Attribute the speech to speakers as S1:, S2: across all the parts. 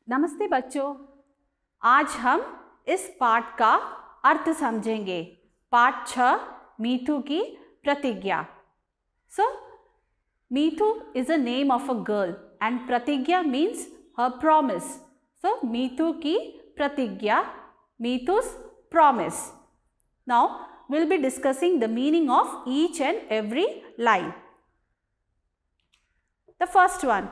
S1: नमस्ते बच्चों, आज हम इस पाठ का अर्थ समझेंगे। पाठ 6 मीठू की प्रतिज्ञा। So Mithu is a name of a girl and प्रतिज्ञा means her promise. So Mithu की प्रतिज्ञा, मीठू's promise. Now we'll be discussing the meaning of each and every line. The first one,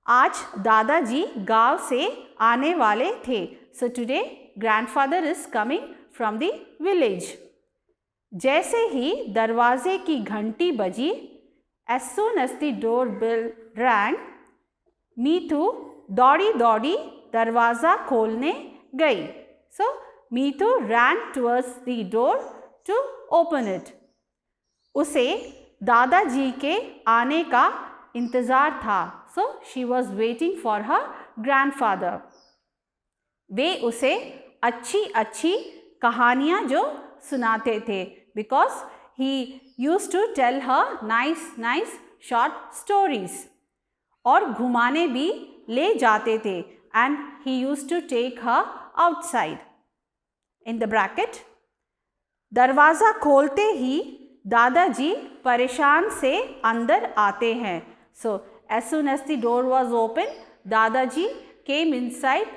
S1: आज दादाजी गांव से आने वाले थे. So today grandfather is coming from the village. जैसे ही दरवाजे की घंटी बजी, as soon as the doorbell rang, मीठू दौड़ी दौड़ी दरवाज़ा खोलने गई. So Mithu ran towards the door to open it. उसे दादाजी के आने का इंतज़ार था. So she was waiting for her grandfather. वे उसे अच्छी अच्छी कहानियाँ जो सुनाते थे, because he used to tell her nice short stories. और घुमाने भी ले जाते थे, and he used to take her outside. In the bracket, दरवाज़ा खोलते ही दादाजी परेशान से अंदर आते हैं. So as soon as the door was open, Dadaji came inside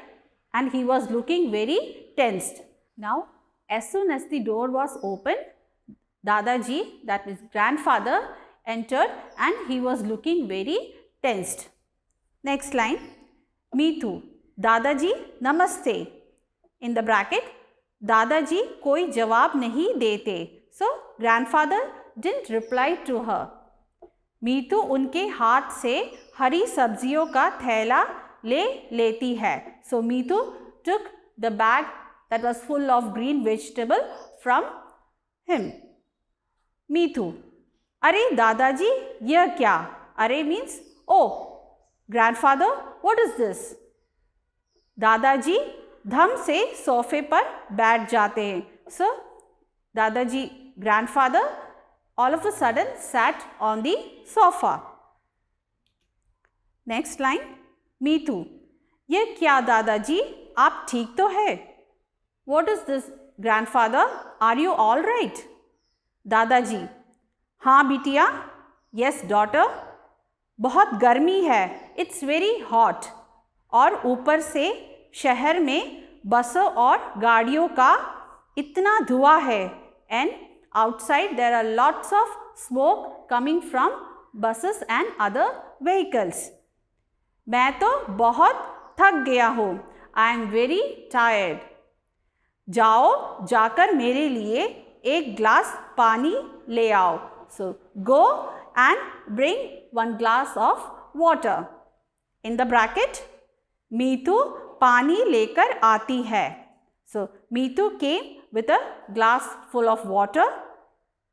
S1: and he was looking very tensed. Now, as soon as the door was open, Dadaji, that is grandfather, entered and he was looking very tensed. Next line, मीठू, दादाजी नमस्ते. In the bracket, दादाजी कोई जवाब नहीं देते. So grandfather didn't reply to her. मीठू उनके हाथ से हरी सब्जियों का थैला ले लेती है. So Mithu took the bag that was full of green vegetable from him. मीठू, अरे दादाजी यह क्या? अरे means oh, grandfather, what is this? दादाजी धम से सोफे पर बैठ जाते हैं. So दादाजी, grandfather, all of a sudden sat on the sofa. Next line, मीठू, ये क्या दादाजी, आप ठीक तो है? What is this grandfather, are you all right? दादाजी, हाँ बिटिया, yes daughter, बहुत गर्मी है, it's very hot. और ऊपर से शहर में बसों और गाड़ियों का इतना धुआं है, and outside there are lots of smoke coming from buses and other vehicles. मैं तो बहुत थक गया हूँ. I am very tired. जाओ जाकर मेरे लिए एक ग्लास पानी ले आओ. So go and bring one glass of water. In the bracket, मीठू पानी लेकर आती है. So Mithu came with a glass full of water.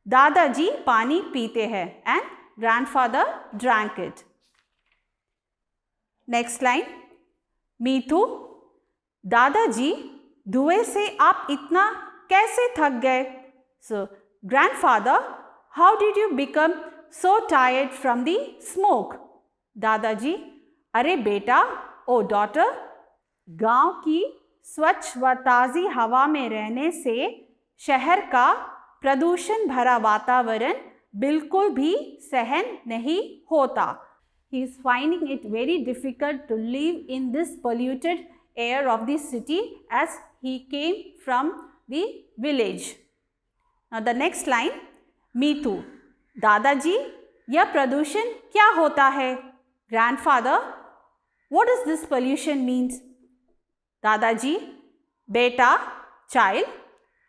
S1: दादाजी पानी पीते हैं and grandfather drank it. Next line, मीठू, दादाजी धुएं से आप इतना कैसे थक गए? So grandfather, how did you become so tired from the smoke? दादाजी, अरे बेटा, ओ daughter, गांव की स्वच्छ व ताज़ी हवा में रहने से शहर का प्रदूषण भरा वातावरण बिल्कुल भी सहन नहीं होता. He is finding it very difficult to live in this polluted air of the city as he came from the village. Now the next line, मीठू, दादाजी यह प्रदूषण क्या होता है? Grandfather, what does this pollution means? दादाजी, बेटा, child,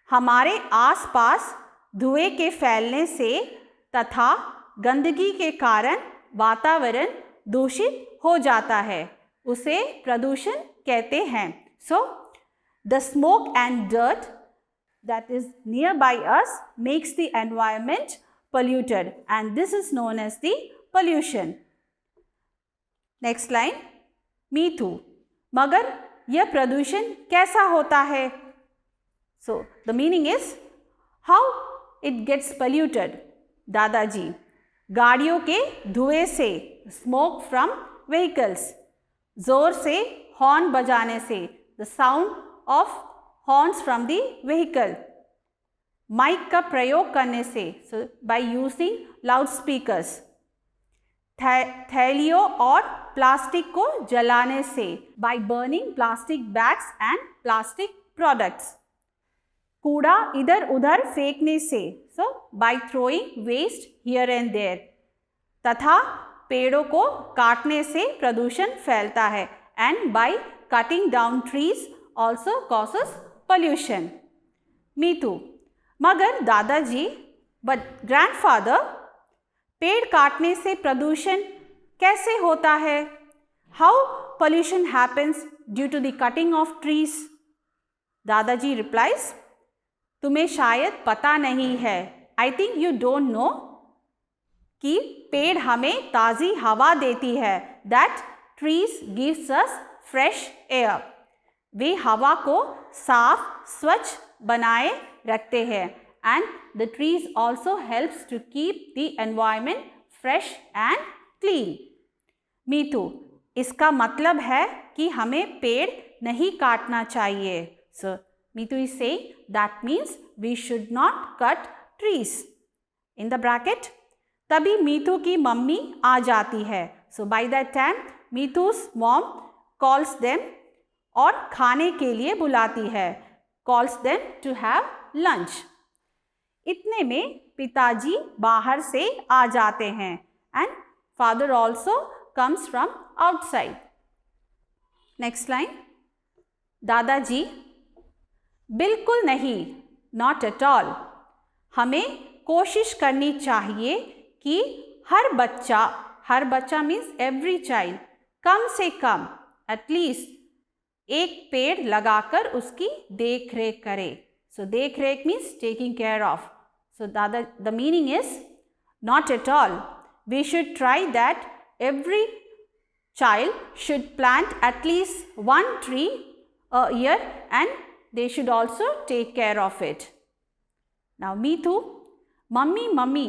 S1: हमारे आसपास धुएं के फैलने से तथा गंदगी के कारण वातावरण दूषित हो जाता है, उसे प्रदूषण कहते हैं. So the smoke and dirt that is nearby us makes the environment polluted and this is known as the pollution. Next line, मीठू, मगर यह प्रदूषण कैसा होता है? So the meaning is how it gets polluted. दादाजी, गाड़ियों के धुएं से, smoke from vehicles, ज़ोर से हॉर्न बजाने से, the sound of horns from the vehicle. Mike का प्रयोग करने से, so by using loud speakers. थैलियों और प्लास्टिक को जलाने से, by burning plastic bags and plastic products. कूड़ा इधर उधर फेंकने से, so by throwing waste here and there. तथा पेड़ों को काटने से प्रदूषण फैलता है, and by cutting down trees also causes pollution. Mitu, मगर दादाजी, बट ग्रैंडफादर, पेड़ काटने से प्रदूषण कैसे होता है? How pollution happens due to the cutting of trees? दादाजी रिप्लाइज, तुम्हें शायद पता नहीं है, I think you don't know, कि पेड़ हमें ताज़ी हवा देती है, that trees gives us fresh air. वे हवा को साफ स्वच्छ बनाए रखते हैं, and the trees also helps to keep the environment fresh and clean. Mitu, इसका मतलब है कि हमें पेड़ नहीं काटना चाहिए। सो Meetu is saying that means we should not cut trees. In the bracket, तभी मीतू की मम्मी आ जाती है. So by that time, Meetu's mom calls them और खाने के लिए बुलाती है. Calls them to have lunch. इतने में पिताजी बाहर से आ जाते हैं. And father also comes from outside. Next line. दादाजी, बिल्कुल नहीं, नॉट एट ऑल। हमें कोशिश करनी चाहिए कि हर बच्चा मीन्स एवरी चाइल्ड, कम से कम एटलीस्ट एक पेड़ लगाकर उसकी देख रेख करे। सो देख रेख means taking care of. So the meaning is not at all, we should try that every child should plant at least one tree a year and they should also take care of it. Now Meetu, mummy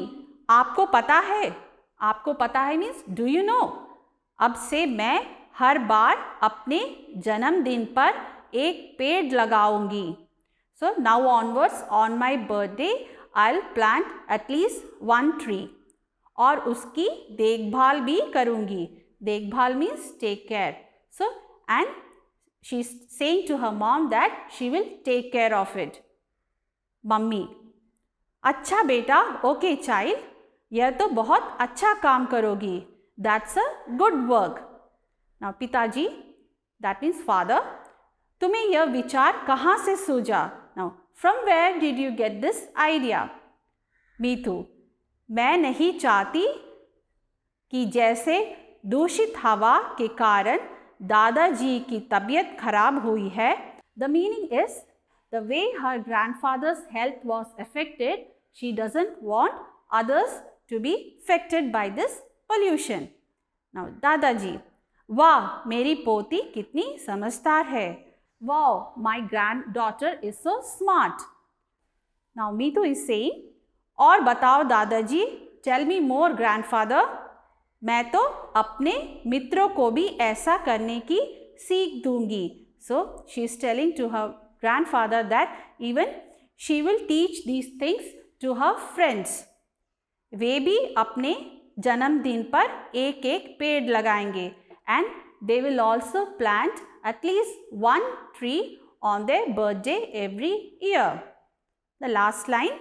S1: आपको पता है means do you know? अब से मैं हर बार अपने जन्मदिन पर एक पेड़ लगाऊंगी. So now onwards on my birthday I'll plant at least one tree और उसकी देखभाल भी करूंगी. देखभाल means take care. So and she's saying to her mom that she will take care of it. Mummy, अच्छा बेटा, okay child, यह तो बहुत अच्छा काम करोगी. That's a good work. Now पिताजी, that means father, तुम्हें यह विचार कहाँ से सूझा? Now from where did you get this idea? Meetu, मैं नहीं चाहती कि जैसे दूषित हवा के कारण दादाजी की तबीयत खराब हुई है. The meaning is the way her grandfather's health was affected, she doesn't want others to be affected by this pollution. Now दादाजी, वाह मेरी पोती कितनी समझदार है. Wow, my granddaughter is so smart. Now Meetu is saying, और बताओ दादाजी, tell me more grandfather. मैं तो अपने मित्रों को भी ऐसा करने की सीख दूंगी. So she is telling to her grandfather that even she will teach these things to her friends. वे भी अपने जन्मदिन पर एक एक पेड़ लगाएंगे and they will also plant at least one tree on their birthday every year. The last line.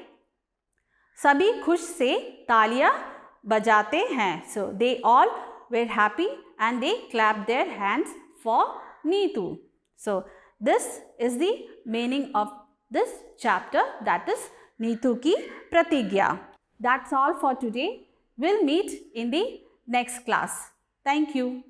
S1: सभी खुश से तालियां बजाते हैं. So they all were happy and they clapped their hands for Neetu. So this is the meaning of this chapter, that is Neetu ki Pratigya. That's all for today. We'll meet in the next class. Thank you.